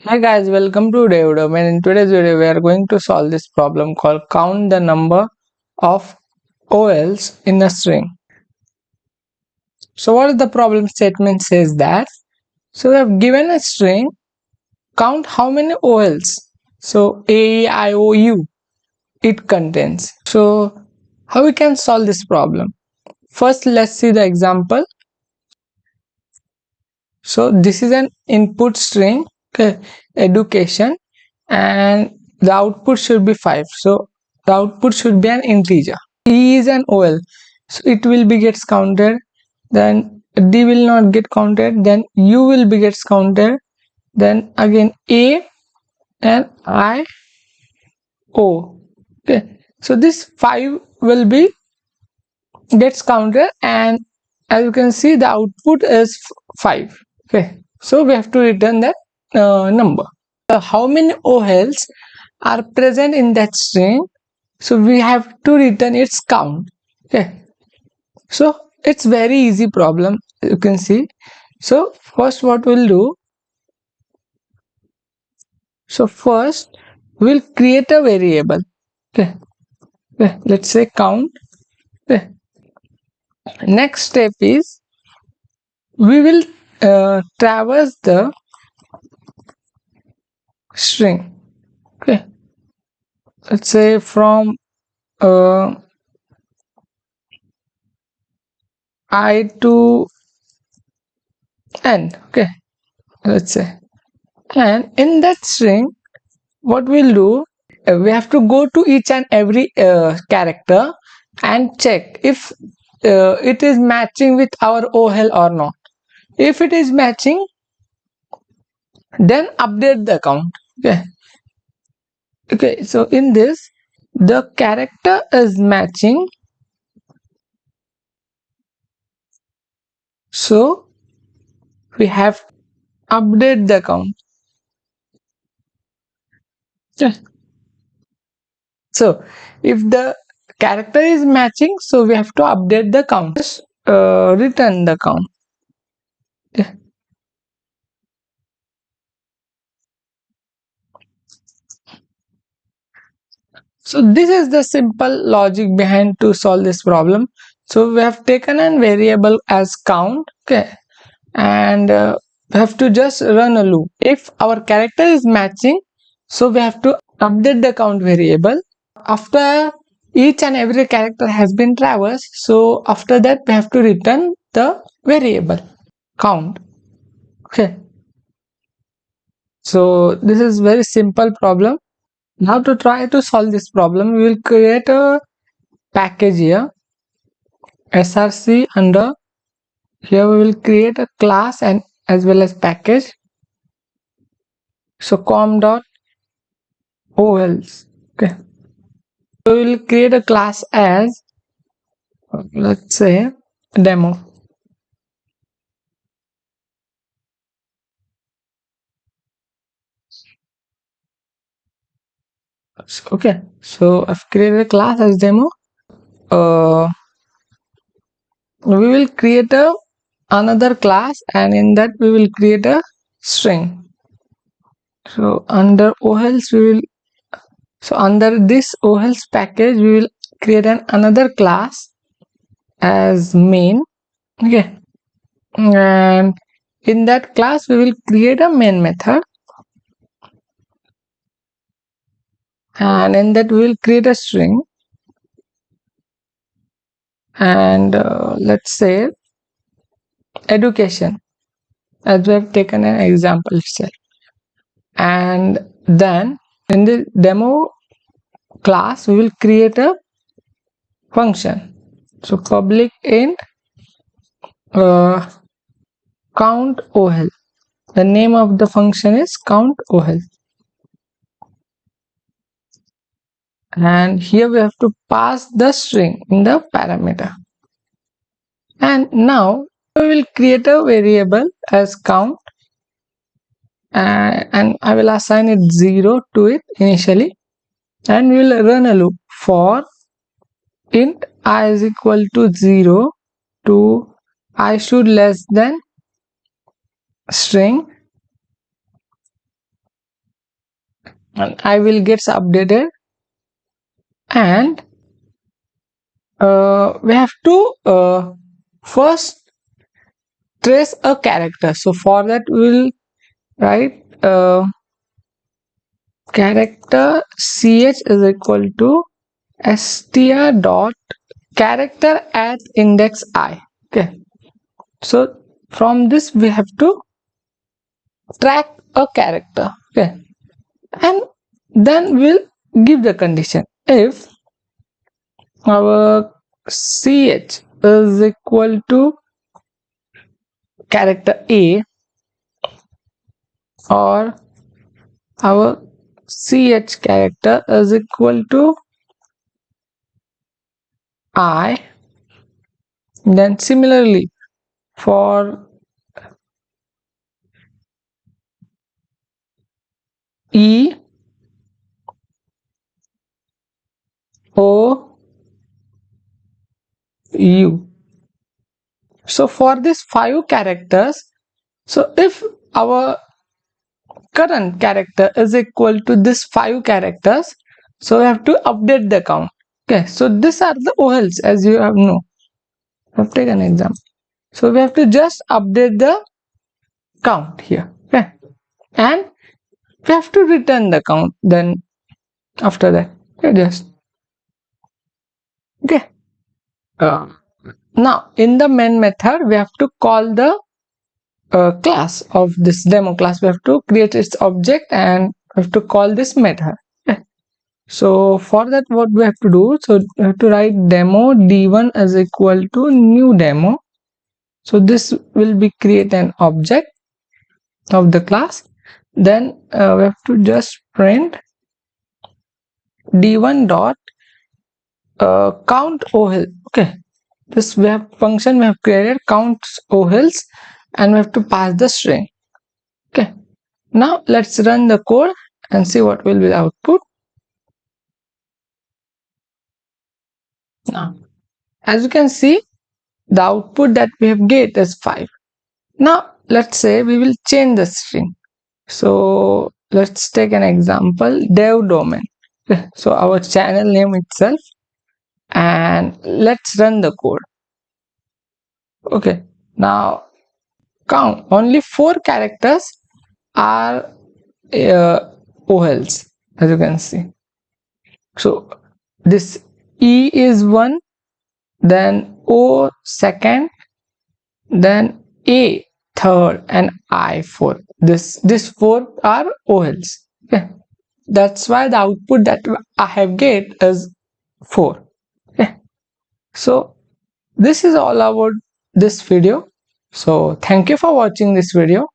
Hi guys, welcome to Devodom, and in today's video we are going to solve this problem called count the number of OLs in a string. So what is the problem statement says that, so we have given a string, count how many OLs. So A, I, O, U it contains. So how we can solve this problem? First let's see the example. So this is an input string, okay, education, and the output should be 5. So the output should be an integer. E is an OL, so it will be gets counted, then D will not get counted, then U will be gets counted, then again A and I, O. Okay, so this 5 will be gets counted, and as you can see the output is 5. Okay, so we have to return that number. How many OLs are present in that string, so we have to return its count. Okay, so it's very easy problem, you can see. So first what we'll do, so first we'll create a variable. Okay, let's say count. Okay, next step is we will traverse the string. Okay, let's say from uh, I to n. Okay, let's say, and in that string what we'll do, we have to go to each and every character and check if it is matching with our OL or not. If it is matching, then update the count. Okay, so in this the character is matching, so we have to update the count. Okay, so if the character is matching, so we have to update the count. Just return the count. Okay. So this is the simple logic behind to solve this problem. So we have taken a variable as count, okay, and we have to just run a loop. If our character is matching, so we have to update the count variable. After each and every character has been traversed, so after that we have to return the variable count. Okay, so this is very simple problem. Now to try to solve this problem, we will create a package here, src under, here we will create a class and as well as package. So com dot ols. Okay, so we will create a class as, let's say, demo. Okay, so I've created a class as demo. We will create another class, and in that we will create a string. So under OLs we will, so under this OLs package we will create another class as main. Okay, and in that class we will create a main method, and in that we will create a string, and let's say education, as we have taken an example itself. And then in the demo class we will create a function. So public int count OL. The name of the function is count OL, and here we have to pass the string in the parameter. And now we will create a variable as count, and I will assign it 0 to it initially, and we will run a loop for int I is equal to 0 to I should less than string, and I will get updated. And we have to first trace a character. So for that we will write character ch is equal to str dot character at index I. Okay, so from this we have to track a character. Okay, and then we'll give the condition. If our ch is equal to character A, or our ch character is equal to I, then similarly for E, O, U. So for these 5 characters, so if our current character is equal to this 5 characters, so we have to update the count. Okay, so these are the OLs, as you have know. I've taken an example. So we have to just update the count here. Okay, and we have to return the count then after that. Okay, just okay. Now in the main method we have to call the class of this demo class. We have to create its object and we have to call this method. Okay. So for that what we have to do, so we have to write demo d1 is equal to new demo. So this will be create an object of the class. Then we have to just print d1 dot count OHL. Okay, this we have function we have created counts OHLs, and we have to pass the string. Okay, now let's run the code and see what will be the output. Now as you can see, the output that we have get is 5. Now let's say we will change the string. So let's take an example, dev domain. Okay, so our channel name itself, and let's run the code. Okay, now count only 4 characters are OLs, as you can see. So this E is 1, then O second, then A third, and I fourth. This 4 are OLs. Okay, that's why the output that I have get is 4. Okay, so this is all about this video. So thank you for watching this video.